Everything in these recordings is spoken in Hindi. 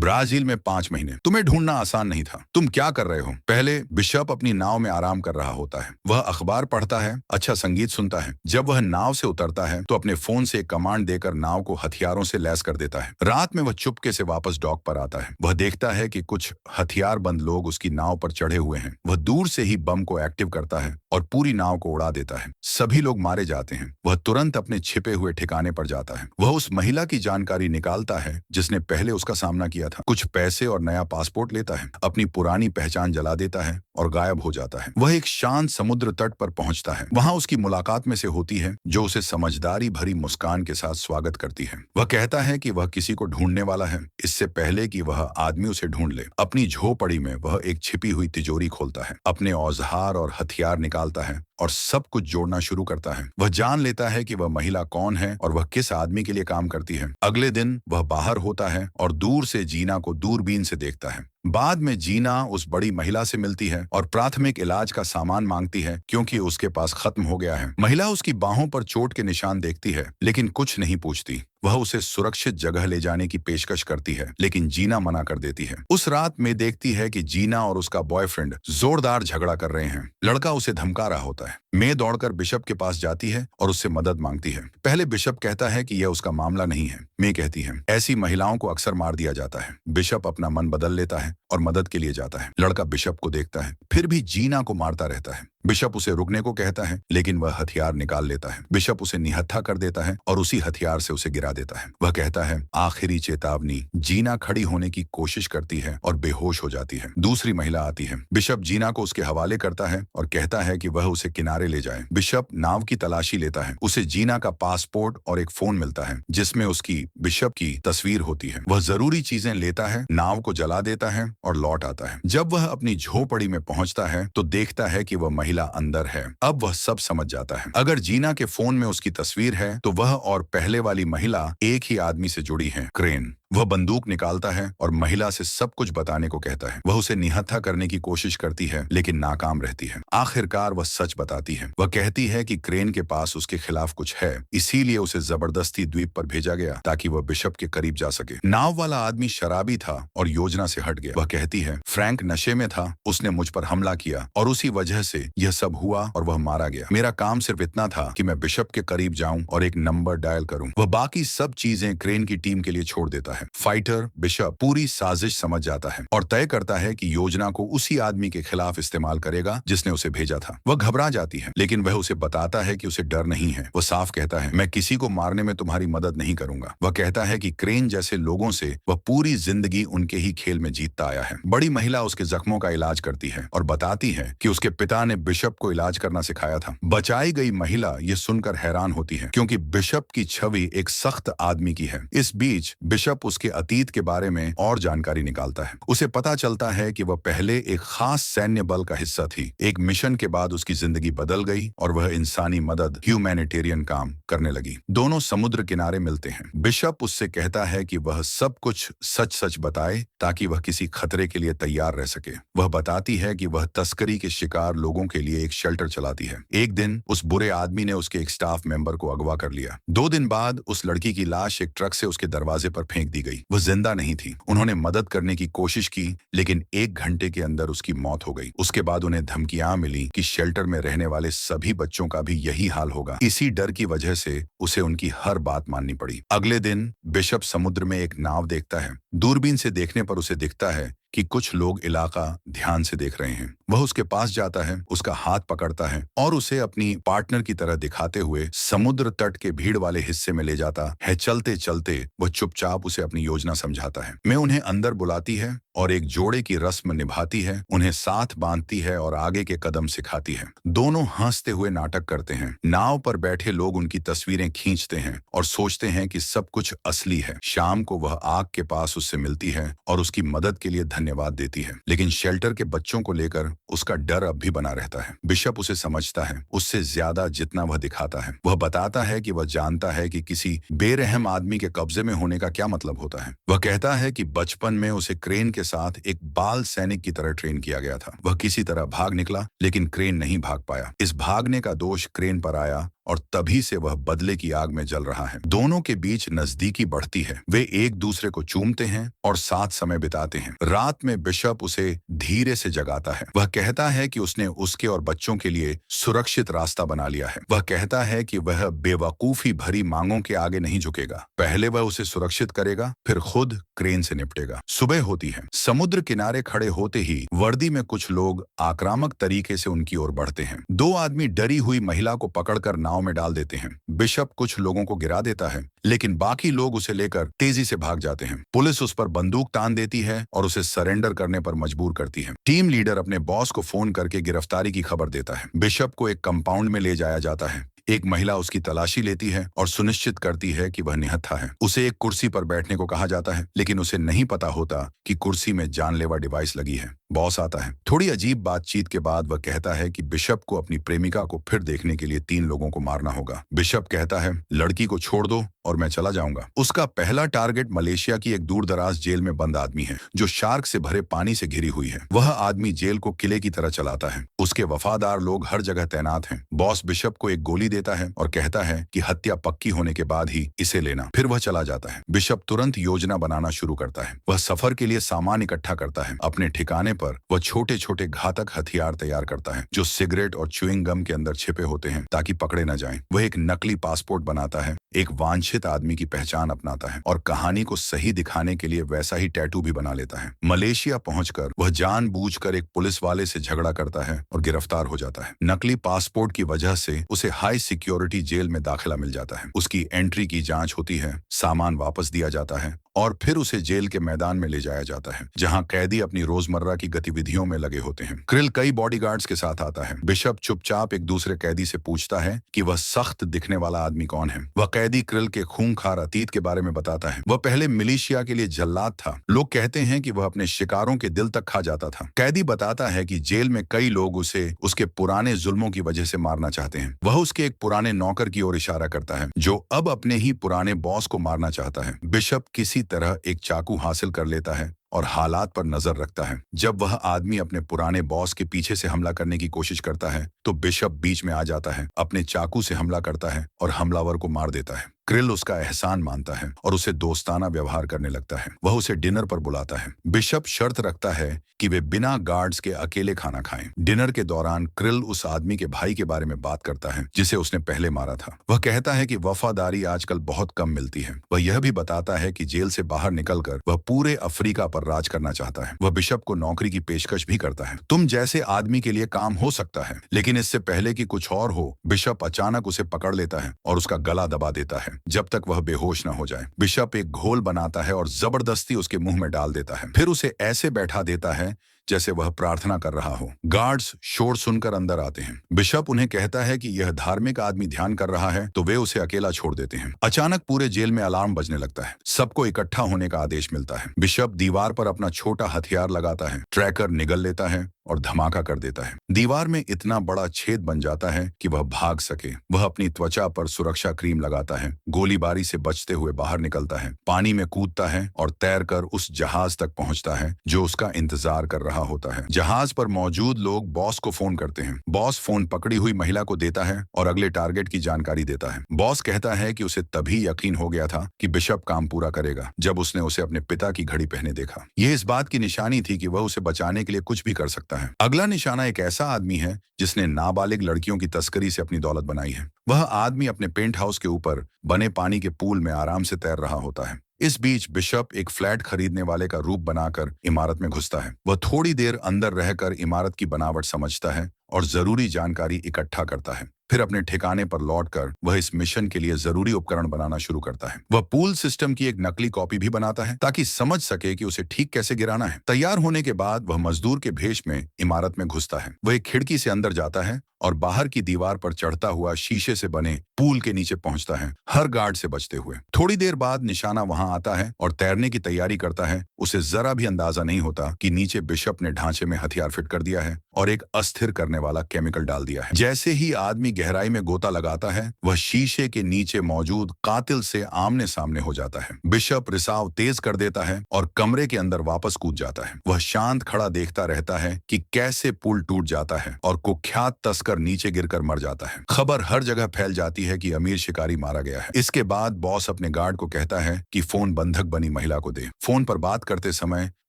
ब्राजील में 5 महीने। तुम्हें ढूंढना आसान नहीं था। तुम क्या कर रहे हो? पहले बिशप अपनी नाव में आराम कर रहा होता है। वह अखबार पढ़ता है, अच्छा संगीत सुनता है। जब वह नाव से उतरता है तो अपने फोन से एक कमांड देकर नाव को हथियारों से लैस कर देता है। रात में वह चुपके से वापस डॉक पर आता है। वह देखता है कि कुछ हथियारबंद लोग उसकी नाव पर चढ़े हुए हैं। वह दूर से ही बम को एक्टिव करता है और पूरी नाव को उड़ा देता है। सभी लोग मारे जाते हैं। वह तुरंत अपने छिपे हुए ठिकाने पर जाता है। वह उस महिला की जानकारी निकालता है जिसने पहले उसका सामना किया था। कुछ पैसे और नया पासपोर्ट लेता है, अपनी पुरानी पहचान जला देता है और गायब हो जाता है। वह एक शांत समुद्र तट पर पहुंचता है। वहां उसकी मुलाकात में से होती है जो उसे समझदारी भरी मुस्कान के साथ स्वागत करती है। वह कहता है कि वह किसी को ढूंढने वाला है, इससे पहले कि वह आदमी उसे ढूंढ ले। अपनी झोपड़ी में वह एक छिपी हुई तिजोरी खोलता है, अपने औजार और हथियार निकालता है और सब कुछ जोड़ना शुरू करता है। वह जान लेता है कि वह महिला कौन है और वह किस आदमी के लिए काम करती है। अगले दिन वह बाहर होता है और दूर से जीना को दूरबीन से देखता है। बाद में जीना उस बड़ी महिला से मिलती है और प्राथमिक इलाज का सामान मांगती है क्योंकि उसके पास खत्म हो गया है। महिला उसकी बाहों पर चोट के निशान देखती है लेकिन कुछ नहीं पूछती। वह उसे सुरक्षित जगह ले जाने की पेशकश करती है लेकिन जीना मना कर देती है। उस रात में देखती है कि जीना और उसका बॉयफ्रेंड जोरदार झगड़ा कर रहे हैं। लड़का उसे धमका रहा होता है। मे दौड़कर बिशप के पास जाती है और उससे मदद मांगती है। पहले बिशप कहता है कि यह उसका मामला नहीं है। मे कहती है ऐसी महिलाओं को अक्सर मार दिया जाता है। बिशप अपना मन बदल लेता है और मदद के लिए जाता है। लड़का बिशप को देखता है, फिर भी जीना को मारता रहता है। बिशप उसे रुकने को कहता है लेकिन वह हथियार निकाल लेता है। बिशप उसे निहत्था कर देता है और उसी हथियार से उसे गिरा देता है। वह कहता है आखिरी चेतावनी। जीना खड़ी होने की कोशिश करती है और बेहोश हो जाती है। दूसरी महिला आती है। बिशप जीना को उसके हवाले करता है और कहता है कि वह उसे किनारे ले जाए। बिशप नाव की तलाशी लेता है। उसे जीना का पासपोर्ट और एक फोन मिलता है जिसमें उसकी बिशप की तस्वीर होती है। वह जरूरी चीजें लेता है, नाव को जला देता है और लौट आता है। जब वह अपनी झोपड़ी में पहुंचता है तो देखता है कि वह महिला अंदर है। अब वह सब समझ जाता है। अगर जीना के फोन में उसकी तस्वीर है तो वह और पहले वाली महिला एक ही आदमी से जुड़ी हैं, क्रेन। वह बंदूक निकालता है और महिला से सब कुछ बताने को कहता है। वह उसे निहत्था करने की कोशिश करती है लेकिन नाकाम रहती है। आखिरकार वह सच बताती है। वह कहती है कि क्रेन के पास उसके खिलाफ कुछ है, इसीलिए उसे जबरदस्ती द्वीप पर भेजा गया ताकि वह बिशप के करीब जा सके। नाव वाला आदमी शराबी था और योजना से हट गया। वह कहती है फ्रैंक नशे में था, उसने मुझ पर हमला किया और उसी वजह से यह सब हुआ और वह मारा गया। मेरा काम सिर्फ इतना था कि मैं बिशप के करीब जाऊं और एक नंबर डायल करूं। वह बाकी सब चीजें क्रेन की टीम के लिए छोड़ देता है। फाइटर बिशप पूरी साजिश समझ जाता है और तय करता है कि योजना को उसी आदमी के खिलाफ इस्तेमाल करेगा जिसने उसे भेजा था। वह घबरा जाती है लेकिन वह उसे बताता है कि उसे डर नहीं है। वह साफ कहता है मैं किसी को मारने में तुम्हारी मदद नहीं करूंगा। वह कहता है कि क्रेन जैसे लोगों से वह पूरी जिंदगी उनके ही खेल में जीतता आया है। बड़ी महिला उसके जख्मों का इलाज करती है और बताती है कि उसके पिता ने बिशप को इलाज करना सिखाया था। बचाई गई महिला ये सुनकर हैरान होती है क्योंकि बिशप की छवि एक सख्त आदमी की है। इस बीच बिशप उसके अतीत के बारे में और जानकारी निकालता है। उसे पता चलता है कि वह पहले एक खास सैन्य बल का हिस्सा थी। एक मिशन के बाद उसकी जिंदगी बदल गई और वह इंसानी मदद, ह्यूमैनिटेरियन काम करने लगी। दोनों समुद्र किनारे मिलते हैं। बिशप उससे कहता है कि वह सब कुछ सच सच बताए ताकि वह किसी खतरे के लिए तैयार रह सके। वह बताती है कि वह तस्करी के शिकार लोगों के लिए एक शेल्टर चलाती है। एक दिन उस बुरे आदमी ने उसके एक स्टाफ मेंबर को अगवा कर लिया। 2 दिन बाद उस लड़की की लाश एक ट्रक से उसके दरवाजे पर फेंक दी गई। वह जिंदा नहीं थी। उन्होंने मदद करने की कोशिश की लेकिन 1 घंटे के अंदर उसकी मौत हो गई। उसके बाद उन्हें धमकियां मिली कि शेल्टर में रहने वाले सभी बच्चों का भी यही हाल होगा। इसी डर की वजह से उसे उनकी हर बात माननी पड़ी। अगले दिन बिशप समुद्र में एक नाव देखता है। दूरबीन से देखने पर उसे दिखता है कि कुछ लोग इलाका ध्यान से देख रहे हैं। वह उसके पास जाता है, उसका हाथ पकड़ता है और उसे अपनी पार्टनर की तरह दिखाते हुए समुद्र तट के भीड़ वाले हिस्से में ले जाता है। चलते चलते वह चुपचाप उसे अपनी योजना समझाता है। मैं उन्हें अंदर बुलाती है और एक जोड़े की रस्म निभाती है, उन्हें साथ बांधती है और आगे के कदम सिखाती है। दोनों हंसते हुए नाटक करते हैं। नाव पर बैठे लोग उनकी तस्वीरें खींचते हैं और सोचते हैं कि सब कुछ असली है। शाम को वह आग के पास उससे मिलती है और उसकी मदद के लिए धन्यवाद देती है लेकिन शेल्टर के बच्चों को लेकर उसका डर अब भी बना रहता है। बिशप उसे समझता है, उससे ज्यादा जितना वह दिखाता है। वह बताता है कि वह जानता है कि किसी बेरहम आदमी के कब्जे में होने का क्या मतलब होता है। वह कहता है कि बचपन में उसे क्रेन के साथ एक बाल सैनिक की तरह ट्रेन किया गया था। वह किसी तरह भाग निकला लेकिन क्रेन नहीं भाग पाया। इस भागने का दोष क्रेन पर आया और तभी से वह बदले की आग में जल रहा है। दोनों के बीच नजदीकी बढ़ती है। वे एक दूसरे को चूमते हैं और साथ समय बिताते हैं। रात में बिशप उसे धीरे से जगाता है। वह कहता है कि उसने उसके और बच्चों के लिए सुरक्षित रास्ता बना लिया है। वह कहता है कि वह बेवकूफी भरी मांगों के आगे नहीं झुकेगा। पहले वह उसे सुरक्षित करेगा, फिर खुद क्रेन से निपटेगा। सुबह होती है। समुद्र किनारे खड़े होते ही वर्दी में कुछ लोग आक्रामक तरीके से उनकी ओर बढ़ते हैं। दो आदमी डरी हुई महिला को पकड़कर नाव में डाल देते हैं। बिशप कुछ लोगों को गिरा देता है, लेकिन बाकी लोग उसे लेकर तेजी से भाग जाते हैं। पुलिस उस पर बंदूक तान देती है और उसे सरेंडर करने पर मजबूर करती है। टीम लीडर अपने बॉस को फोन करके गिरफ्तारी की खबर देता है। बिशप को एक कंपाउंड में ले जाया जाता है। एक महिला उसकी तलाशी लेती है और सुनिश्चित करती है कि वह निहत्था है। उसे एक कुर्सी पर बैठने को कहा जाता है, लेकिन उसे नहीं पता होता कि कुर्सी में जानलेवा डिवाइस लगी है। बॉस आता है। थोड़ी अजीब बातचीत के बाद वह कहता है कि बिशप को अपनी प्रेमिका को फिर देखने के लिए 3 लोगों को मारना होगा। बिशप कहता है, लड़की को छोड़ दो और मैं चला जाऊंगा। उसका पहला टारगेट मलेशिया की एक दूर दराज जेल में बंद आदमी है, जो शार्क से भरे पानी से घिरी हुई है। वह आदमी जेल को किले की तरह चलाता है। उसके वफादार लोग हर जगह तैनात हैं। बॉस बिशप को एक गोली देता है और कहता है कि हत्या पक्की होने के बाद ही इसे लेना। फिर वह चला जाता है। बिशप तुरंत योजना बनाना शुरू करता है। वह सफर के लिए सामान इकट्ठा करता है। अपने ठिकाने पर वह छोटे छोटे घातक हथियार तैयार करता है, जो सिगरेट और च्युइंग गम के अंदर छिपे होते हैं ताकि पकड़े न जाएं। वह एक नकली पासपोर्ट बनाता है, एक वांछित आदमी की पहचान अपनाता है और कहानी को सही दिखाने के लिए वैसा ही टैटू भी बना लेता है। मलेशिया पहुंचकर वह जानबूझकर एक पुलिस वाले से झगड़ा करता है और गिरफ्तार हो जाता है। नकली पासपोर्ट की वजह से उसे हाई सिक्योरिटी जेल में दाखिला मिल जाता है। उसकी एंट्री की जांच होती है, सामान वापस दिया जाता है और फिर उसे जेल के मैदान में ले जाया जाता है, जहां कैदी अपनी रोजमर्रा की गतिविधियों में लगे होते हैं। क्रिल कई बॉडीगार्ड्स के साथ आता है। बिशप चुपचाप एक दूसरे कैदी से पूछता है कि वह सख्त दिखने वाला आदमी कौन है। वह कैदी क्रिल के खूंखार अतीत के बारे में बताता है। वह पहले मिलिशिया के लिए जल्लाद था। लोग कहते हैं कि वह अपने शिकारों के दिल तक खा जाता था। कैदी बताता है कि जेल में कई लोग उसे उसके पुराने जुल्मों की वजह से मारना चाहते हैं। वह उसके एक पुराने नौकर की ओर इशारा करता है, जो अब अपने ही पुराने बॉस को मारना चाहता है। बिशप किसी तरह एक चाकू हासिल कर लेता है और हालात पर नजर रखता है। जब वह आदमी अपने पुराने बॉस के पीछे से हमला करने की कोशिश करता है, तो बिशप बीच में आ जाता है, अपने चाकू से हमला करता है और हमलावर को मार देता है। क्रिल उसका एहसान मानता है और उसे दोस्ताना व्यवहार करने लगता है। वह उसे डिनर पर बुलाता है। बिशप शर्त रखता है कि वे बिना गार्ड्स के अकेले खाना खाएं। डिनर के दौरान क्रिल उस आदमी के भाई के बारे में बात करता है, जिसे उसने पहले मारा था। वह कहता है कि वफादारी आजकल बहुत कम मिलती है। वह यह भी बताता है कि जेल से बाहर निकलकर वह पूरे अफ्रीका पर राज करना चाहता है। वह बिशप को नौकरी की पेशकश भी करता है। तुम जैसे आदमी के लिए काम हो सकता है, लेकिन इससे पहले कि कुछ और हो, बिशप अचानक उसे पकड़ लेता है और उसका गला दबा देता है, जब तक वह बेहोश न हो जाए। बिशप एक घोल बनाता है और जबरदस्ती उसके मुंह में डाल देता है। फिर उसे ऐसे बैठा देता है जैसे वह प्रार्थना कर रहा हो। गार्ड्स शोर सुनकर अंदर आते हैं। बिशप उन्हें कहता है कि यह धार्मिक आदमी ध्यान कर रहा है, तो वे उसे अकेला छोड़ देते हैं। अचानक पूरे जेल में अलार्म बजने लगता है। सबको इकट्ठा होने का आदेश मिलता है। बिशप दीवार पर अपना छोटा हथियार लगाता है, ट्रैकर निगल लेता है और धमाका कर देता है। दीवार में इतना बड़ा छेद बन जाता है कि वह भाग सके। वह अपनी त्वचा पर सुरक्षा क्रीम लगाता है, गोलीबारी से बचते हुए बाहर निकलता है, पानी में कूदता है और तैरकर उस जहाज तक पहुंचता है जो उसका इंतजार कर रहा होता है। जहाज पर मौजूद लोग बॉस को फोन करते हैं। बॉस फोन पकड़ी हुई महिला को देता है और अगले टारगेट की जानकारी देता है। बॉस कहता है कि उसे तभी यकीन हो गया था कि बिशप काम पूरा करेगा, जब उसने उसे अपने पिता की घड़ी पहने देखा। यह इस बात की निशानी थी कि वह उसे बचाने के लिए कुछ भी कर सकता है। अगला निशाना एक ऐसा आदमी है जिसने नाबालिग लड़कियों की तस्करी से अपनी दौलत बनाई है। वह आदमी अपने पेंट हाउस के ऊपर बने पानी के पूल में आराम से तैर रहा होता है। इस बीच बिशप एक फ्लैट खरीदने वाले का रूप बनाकर इमारत में घुसता है। वह थोड़ी देर अंदर रहकर इमारत की बनावट समझता है और जरूरी जानकारी इकट्ठा करता है। फिर अपने ठिकाने पर लौटकर वह इस मिशन के लिए जरूरी उपकरण बनाना शुरू करता है। वह पूल सिस्टम की एक नकली कॉपी भी बनाता है ताकि समझ सके कि उसे ठीक कैसे गिराना है। तैयार होने के बाद वह मजदूर के भेष में इमारत में घुसता है। वह एक खिड़की से अंदर जाता है और बाहर की दीवार पर चढ़ता हुआ शीशे से बने पूल के नीचे पहुंचता है, हर गार्ड से बचते हुए। थोड़ी देर बाद निशाना वहां आता है और तैरने की तैयारी करता है। उसे जरा भी अंदाजा नहीं होता कि नीचे बिशप ने ढांचे में हथियार फिट कर दिया है और एक अस्थिर करने वाला केमिकल डाल दिया है। जैसे ही आदमी गहराई में गोता लगाता है, वह शीशे के नीचे मौजूद कातिल से आमने सामने हो जाता है। बिशप रिसाव तेज कर देता है और कमरे के अंदर वापस कूद जाता है। वह शांत खड़ा देखता रहता है कि कैसे पुल टूट जाता है और कुख्यात तस्कर नीचे गिरकर मर जाता है। खबर हर जगह फैल जाती है कि अमीर शिकारी मारा गया है। इसके बाद बॉस अपने गार्ड को कहता है कि फोन बंधक बनी महिला को दे। फोन पर बात करते समय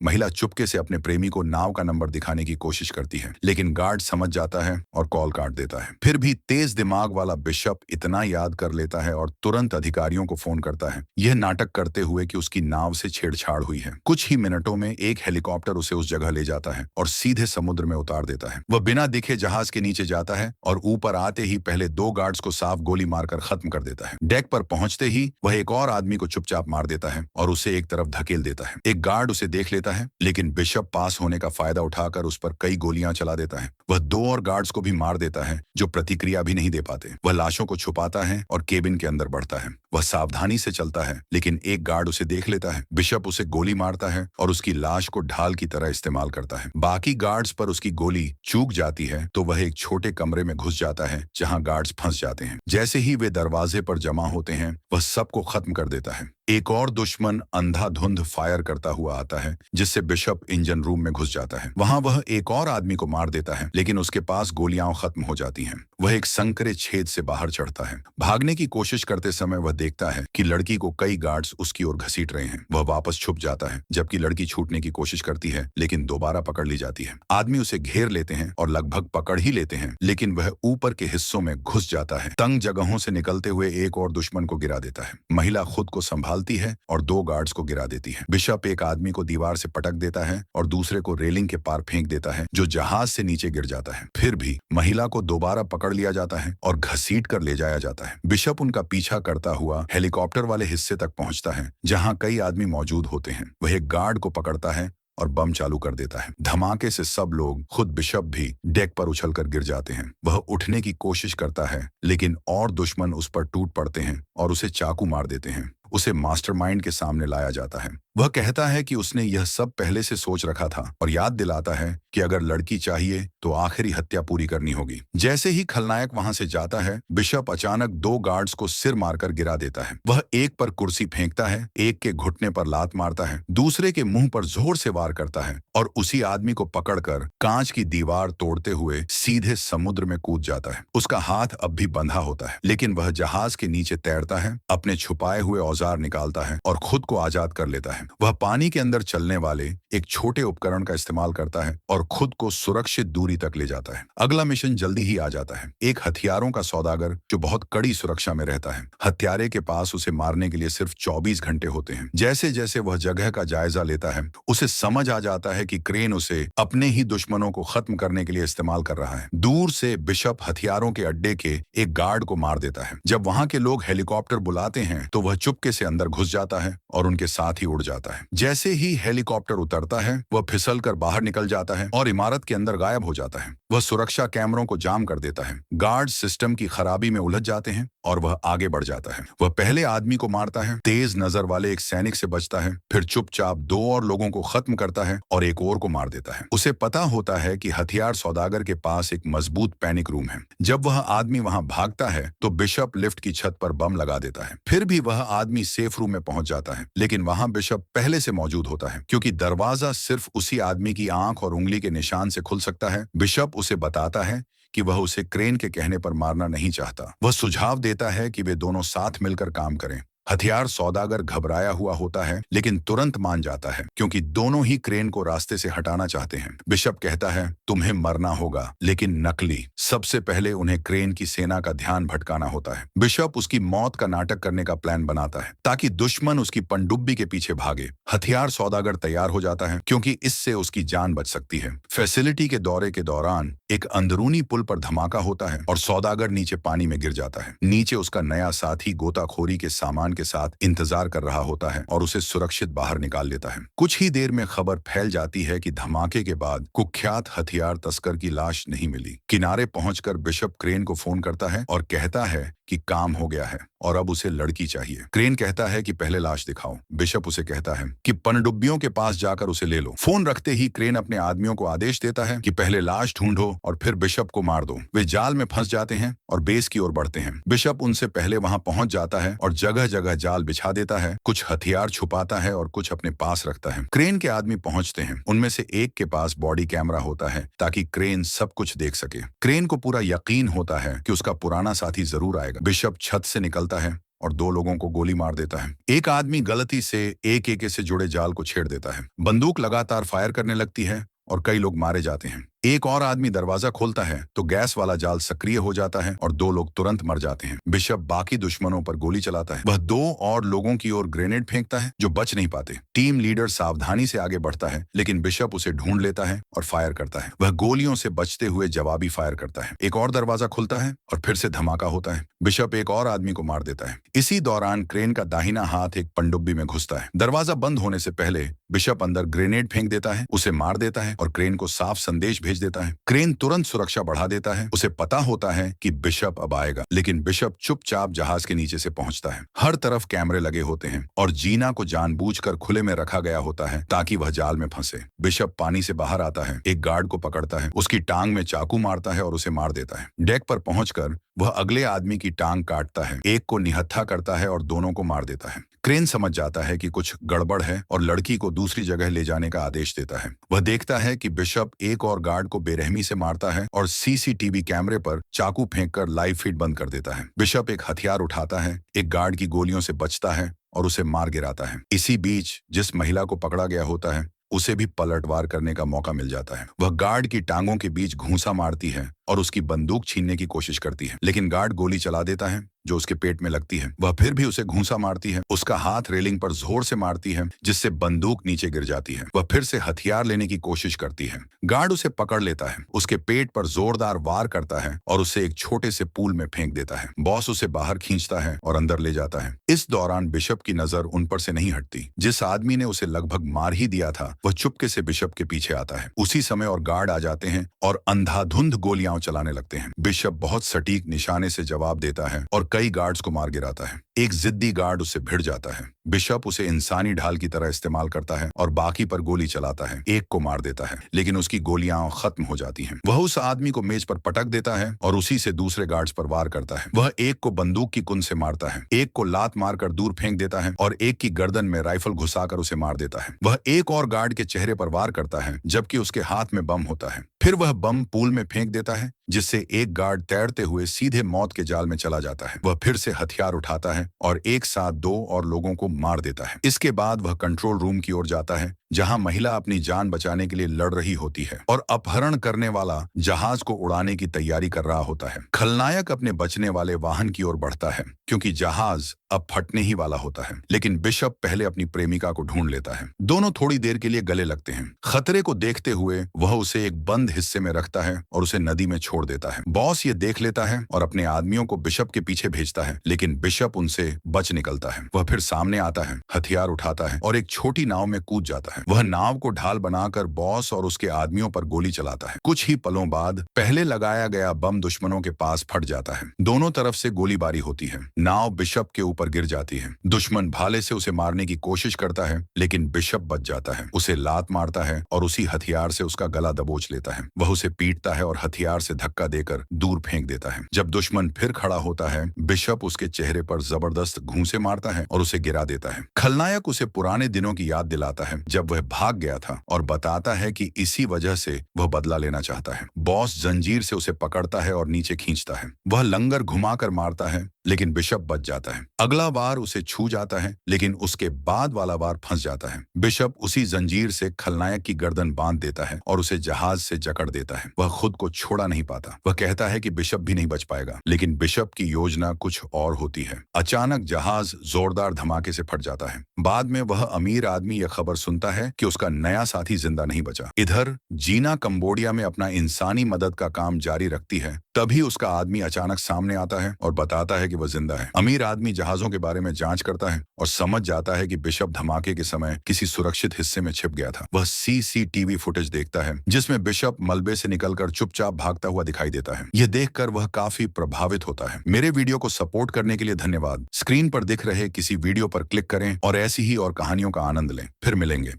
महिला चुपके से अपने प्रेमी को नाव का नंबर दिखाने की कोशिश करती है, लेकिन गार्ड समझ जाता है और कॉल काट देता है। फिर भी तेज दिमाग वाला बिशप इतना याद कर लेता है और तुरंत अधिकारियों को फोन करता है, यह नाटक करते हुए कि उसकी नाव से छेड़छाड़ हुई है। कुछ ही मिनटों में एक हेलीकॉप्टर उसे उस जगह ले जाता है और सीधे समुद्र में उतार देता है। वह बिना दिखे जहाज के नीचे जाता है और ऊपर आते ही पहले 2 गार्ड्स को साफ गोली मारकर खत्म कर देता है। डेक पर पहुंचते ही वह एक और आदमी को चुपचाप मार देता है और उसे एक तरफ धकेल देता है। एक गार्ड उसे देख लेता है, लेकिन बिशप पास होने का फायदा उठाकर उस पर कई गोलियां चला देता है। वह 2 और गार्ड्स को भी मार देता है जो प्रतिक्रिया भी नहीं दे पाते। वह लाशों को छुपाता है और केबिन के अंदर बढ़ता है। वह सावधानी से चलता है, लेकिन एक गार्ड उसे देख लेता है। बिशप उसे गोली मारता है और उसकी लाश को ढाल की तरह इस्तेमाल करता है। बाकी गार्ड्स पर उसकी गोली चूक जाती है तो वह एक छोटे कमरे में घुस जाता है जहां गार्ड्स फंस जाते हैं। जैसे ही वे दरवाजे पर जमा होते हैं, वह सबको खत्म कर देता है। एक और दुश्मन अंधाधुंध फायर करता हुआ आता है, जिससे बिशप इंजन रूम में घुस जाता है। वहां वह एक और आदमी को मार देता है, लेकिन उसके पास गोलियां खत्म हो जाती हैं। वह एक संकरे छेद से बाहर चढ़ता है। भागने की कोशिश करते समय वह देखता है कि लड़की को कई गार्ड्स उसकी ओर घसीट रहे हैं। वह वापस छुप जाता है, जबकि लड़की छूटने की कोशिश करती है, लेकिन दोबारा पकड़ ली जाती है। आदमी उसे घेर लेते हैं और लगभग पकड़ ही लेते हैं, लेकिन वह ऊपर के हिस्सों में घुस जाता है। तंग जगहों से निकलते हुए एक और दुश्मन को गिरा देता है। महिला खुद को संभालती है और 2 गार्ड्स को गिरा देती है। बिशप एक आदमी को दीवार से पटक देता है और दूसरे को रेलिंग के पार फेंक देता है, जो जहाज से नीचे गिर जाता है। फिर भी महिला को दोबारा पकड़ लिया जाता है और घसीट कर ले जाया जाता है। बिशप उनका पीछा करता हुआ हेलीकॉप्टर वाले हिस्से तक पहुंचता है, जहां कई आदमी मौजूद होते हैं। वह एक गार्ड को पकड़ता है और बम चालू कर देता है। धमाके से सब लोग, खुद बिशप भी, डेक पर उछलकर गिर जाते हैं। वह उठने की कोशिश करता है, लेकिन और दुश्मन उस पर टूट पड़ते हैं और उसे चाकू मार देते हैं। उसे मास्टरमाइंड के सामने लाया जाता है। वह कहता है कि उसने यह सब पहले से सोच रखा था और याद दिलाता है कि अगर लड़की चाहिए तो आखिरी हत्या पूरी करनी होगी। जैसे ही खलनायक वहां से जाता है, बिशप अचानक 2 गार्ड्स को सिर मारकर गिरा देता है। वह एक पर कुर्सी फेंकता है, एक के घुटने पर लात मारता है, दूसरे के मुंह पर जोर से वार करता है और उसी आदमी को पकड़कर कांच की दीवार तोड़ते हुए सीधे समुद्र में कूद जाता है। उसका हाथ अब भी बंधा होता है, लेकिन वह जहाज के नीचे तैरता है, अपने छुपाए हुए औजार निकालता है और खुद को आजाद कर लेता है। वह पानी के अंदर चलने वाले एक छोटे उपकरण का इस्तेमाल करता है और खुद को सुरक्षित दूरी तक ले जाता है। अगला मिशन जल्दी ही आ जाता है। एक हथियारों का सौदागर जो बहुत कड़ी सुरक्षा में रहता है। हत्यारे के पास उसे मारने के लिए सिर्फ 24 घंटे होते हैं। जैसे जैसे वह जगह का जायजा लेता है, उसे समझ आ जाता है कि क्रेन उसे अपने ही दुश्मनों को खत्म करने के लिए इस्तेमाल कर रहा है। दूर से बिशप हथियारों के अड्डे के एक गार्ड को मार देता है। जब वहां के लोग हेलीकॉप्टर बुलाते हैं तो वह चुपके से अंदर घुस जाता है और उनके साथ ही उड़ जाता है। जैसे ही हेलीकॉप्टर उतरता है, वह फिसलकर बाहर निकल जाता है और इमारत के अंदर गायब हो जाता है। वह सुरक्षा कैमरों को जाम कर देता है। गार्ड सिस्टम की खराबी में उलझ जाते हैं और वह आगे बढ़ जाता है। वह पहले आदमी को मारता है, तेज नजर वाले एक सैनिक से बचता है, फिर चुपचाप 2 और लोगों को खत्म करता है और एक और को मार देता है। उसे पता होता है कि हथियार सौदागर के पास एक मजबूत पैनिक रूम है। जब वह आदमी वहां भागता है तो बिशप लिफ्ट की छत पर बम लगा देता है। फिर भी वह आदमी सेफ रूम में पहुंच जाता है, लेकिन वहां बिशप पहले से मौजूद होता है। क्योंकि दरवाजा सिर्फ उसी आदमी की आंख और उंगली के निशान से खुल सकता है, बिशप उसे बताता है कि वह उसे क्रेन के कहने पर मारना नहीं चाहता। वह सुझाव देता है कि वे दोनों साथ मिलकर काम करें। हथियार सौदागर घबराया हुआ होता है, लेकिन तुरंत मान जाता है क्योंकि दोनों ही क्रेन को रास्ते से हटाना चाहते हैं। बिशप कहता है, तुम्हें मरना होगा, लेकिन नकली। सबसे पहले उन्हें क्रेन की सेना का ध्यान भटकाना होता है। बिशप उसकी मौत का नाटक करने का प्लान बनाता है ताकि दुश्मन उसकी पनडुब्बी के पीछे भागे। हथियार सौदागर तैयार हो जाता है क्योंकि इससे उसकी जान बच सकती है। फैसिलिटी के दौरे के दौरान एक अंदरूनी पुल पर धमाका होता है और सौदागर नीचे पानी में गिर जाता है। नीचे उसका नया साथी गोताखोरी के सामान के साथ इंतजार कर रहा होता है और उसे सुरक्षित बाहर निकाल लेता है। कुछ ही देर में खबर फैल जाती है कि धमाके के बाद कुख्यात हथियार तस्कर की लाश नहीं मिली। किनारे पहुंचकर बिशप क्रेन को फोन करता है और कहता है कि कि काम हो गया है और अब उसे लड़की चाहिए। क्रेन कहता है कि पहले लाश दिखाओ। बिशप उसे कहता है कि पनडुब्बियों के पास जाकर उसे ले लो। फोन रखते ही क्रेन अपने आदमियों को आदेश देता है कि पहले लाश ढूंढो और फिर बिशप को मार दो। वे जाल में फंस जाते हैं और बेस की ओर बढ़ते हैं। बिशप उनसे पहले वहां पहुंच जाता है और जगह जगह जाल बिछा देता है, कुछ हथियार छुपाता है और कुछ अपने पास रखता है। क्रेन के आदमी पहुंचते हैं। उनमें से एक के पास बॉडी कैमरा होता है ताकि क्रेन सब कुछ देख सके। क्रेन को पूरा यकीन होता है कि उसका पुराना साथी जरूर आएगा। बिशप छत से निकलता है और 2 लोगों को गोली मार देता है। एक आदमी गलती से एक एके से जुड़े जाल को छेड़ देता है। बंदूक लगातार फायर करने लगती है और कई लोग मारे जाते हैं। एक और आदमी दरवाजा खोलता है तो गैस वाला जाल सक्रिय हो जाता है और 2 लोग तुरंत मर जाते हैं। बिशप बाकी दुश्मनों पर गोली चलाता है। वह 2 और लोगों की ओर ग्रेनेड फेंकता है जो बच नहीं पाते। टीम लीडर सावधानी से आगे बढ़ता है लेकिन बिशप उसे ढूंढ लेता है और फायर करता है। वह गोलियों से बचते हुए जवाबी फायर करता है। एक और दरवाजा खुलता है और फिर से धमाका होता है। बिशप एक और आदमी को मार देता है। इसी दौरान क्रेन का दाहिना हाथ एक पनडुब्बी में घुसता है। दरवाजा बंद होने से पहले बिशप अंदर ग्रेनेड फेंक देता है, उसे मार देता है और क्रेन को साफ संदेश भेज देता है। क्रेन तुरंत सुरक्षा बढ़ा देता है। उसे पता होता है कि बिशप अब आएगा, लेकिन बिशप चुपचाप जहाज के नीचे से पहुंचता है। हर तरफ कैमरे लगे होते हैं और जीना को जानबूझकर खुले में रखा गया होता है ताकि वह जाल में फंसे। बिशप पानी से बाहर आता है, एक गार्ड को पकड़ता है, उसकी टांग में चाकू मारता है और उसे मार देता है। डेक पर पहुंचकर वह अगले आदमी की टांग काटता है, एक को निहत्था करता है और दोनों को मार देता है। क्रेन समझ जाता है कि कुछ गड़बड़ है और लड़की को दूसरी जगह ले जाने का आदेश देता है। वह देखता है कि बिशप एक और गार्ड को बेरहमी से मारता है और सीसीटीवी कैमरे पर चाकू फेंककर लाइव फीड बंद कर देता है। बिशप एक हथियार उठाता है, एक गार्ड की गोलियों से बचता है और उसे मार गिराता है। इसी बीच जिस महिला को पकड़ा गया होता है उसे भी पलटवार करने का मौका मिल जाता है। वह गार्ड की टांगों के बीच घूंसा मारती है और उसकी बंदूक छीनने की कोशिश करती है, लेकिन गार्ड गोली चला देता है जो उसके पेट में लगती है। वह फिर भी उसे घूंसा मारती है, उसका हाथ रेलिंग पर जोर से मारती है जिससे बंदूक नीचे गिर जाती है। वह फिर से हथियार लेने की कोशिश करती है। गार्ड उसे पकड़ लेता है, उसके पेट पर जोरदार वार करता है और उसे एक छोटे से पूल में फेंक देता है। बॉस उसे बाहर खींचता है और अंदर ले जाता है। इस दौरान बिशप की नजर उन पर से नहीं हटती। जिस आदमी ने उसे लगभग मार ही दिया था वह चुपके से बिशप के पीछे आता है। उसी समय और गार्ड आ जाते हैं और अंधाधुंध गोलियां चलाने लगते हैं। बिशप बहुत सटीक निशाने से जवाब देता है और कई गार्ड्स को मार गिराता है। एक जिद्दी गार्ड उससे भिड़ जाता है। बिशप उसे इंसानी ढाल की तरह इस्तेमाल करता है और बाकी पर गोली चलाता है। एक को मार देता है लेकिन उसकी गोलियां खत्म हो जाती हैं। वह उस आदमी को मेज पर पटक देता है और उसी से दूसरे गार्ड्स पर वार करता है। वह एक को बंदूक की कुंद से मारता है, एक को लात मारकर दूर फेंक देता है और एक की गर्दन में राइफल घुसाकर उसे मार देता है। वह एक और गार्ड के चेहरे पर वार करता है जबकि उसके हाथ में बम होता है। फिर वह बम पूल में फेंक देता है जिससे एक गार्ड तैरते हुए सीधे मौत के जाल में चला जाता है। वह फिर से हथियार उठाता है और एक साथ 2 और लोगों को मार देता है। इसके बाद वह कंट्रोल रूम की ओर जाता है जहां महिला अपनी जान बचाने के लिए लड़ रही होती है और अपहरण करने वाला जहाज को उड़ाने की तैयारी कर रहा होता है। खलनायक अपने बचने वाले वाहन की ओर बढ़ता है क्योंकि जहाज अब फटने ही वाला होता है, लेकिन बिशप पहले अपनी प्रेमिका को ढूंढ लेता है। दोनों थोड़ी देर के लिए गले लगते हैं। खतरे को देखते हुए वह उसे एक बंद हिस्से में रखता है और उसे नदी में छोड़ देता है। बॉस ये देख लेता है और अपने आदमियों को बिशप के पीछे भेजता है, लेकिन बिशप उनसे बच निकलता है। वह फिर सामने आता है, हथियार उठाता है और एक छोटी नाव में कूद जाता है। वह नाव को ढाल बनाकर बॉस और उसके आदमियों पर गोली चलाता है। कुछ ही पलों बाद पहले लगाया गया बम दुश्मनों के पास फट जाता है। दोनों तरफ से गोलीबारी होती है। नाव बिशप के ऊपर गिर जाती है। दुश्मन भाले से उसे मारने की कोशिश करता है लेकिन बिशप बच जाता है। उसे लात मारता है और उसी हथियार से उसका गला दबोच लेता है। वह उसे पीटता है और हथियार से धक्का देकर दूर फेंक देता है। जब दुश्मन फिर खड़ा होता है बिशप उसके चेहरे पर जबरदस्त घूंसे मारता है और उसे गिरा देता है। खलनायक उसे पुराने दिनों की याद दिलाता है जब वह भाग गया था और बताता है कि इसी वजह से वह बदला लेना चाहता है। बॉस जंजीर से उसे पकड़ता है और नीचे खींचता है। वह लंगर घुमाकर मारता है लेकिन बिशप बच जाता है। अगला वार उसे छू जाता है लेकिन उसके बाद वाला वार फंस जाता है। बिशप उसी जंजीर से खलनायक की गर्दन बांध देता है और उसे जहाज से जकड़ देता है। वह खुद को छोड़ा नहीं पाता। वह कहता है कि बिशप भी नहीं बच पाएगा, लेकिन बिशप की योजना कुछ और होती है। अचानक जहाज जोरदार धमाके से फट जाता है। बाद में वह अमीर आदमी यह खबर सुनता है कि उसका नया साथी जिंदा नहीं बचा। इधर जीना कंबोडिया में अपना इंसानी मदद का काम जारी रखती है, तभी उसका आदमी अचानक सामने आता है और बताता है कि वह जिंदा है। अमीर आदमी जहाजों के बारे में जांच करता है और समझ जाता है कि बिशप धमाके के समय किसी सुरक्षित हिस्से में छिप गया था। वह सीसीटीवी फुटेज देखता है जिसमें बिशप मलबे से निकलकर चुपचाप भागता हुआ दिखाई देता है। यह देखकर वह काफी प्रभावित होता है। मेरे वीडियो को सपोर्ट करने के लिए धन्यवाद। स्क्रीन पर दिख रहे किसी वीडियो पर क्लिक करें और ऐसी ही और कहानियों का आनंद लें। फिर मिलेंगे।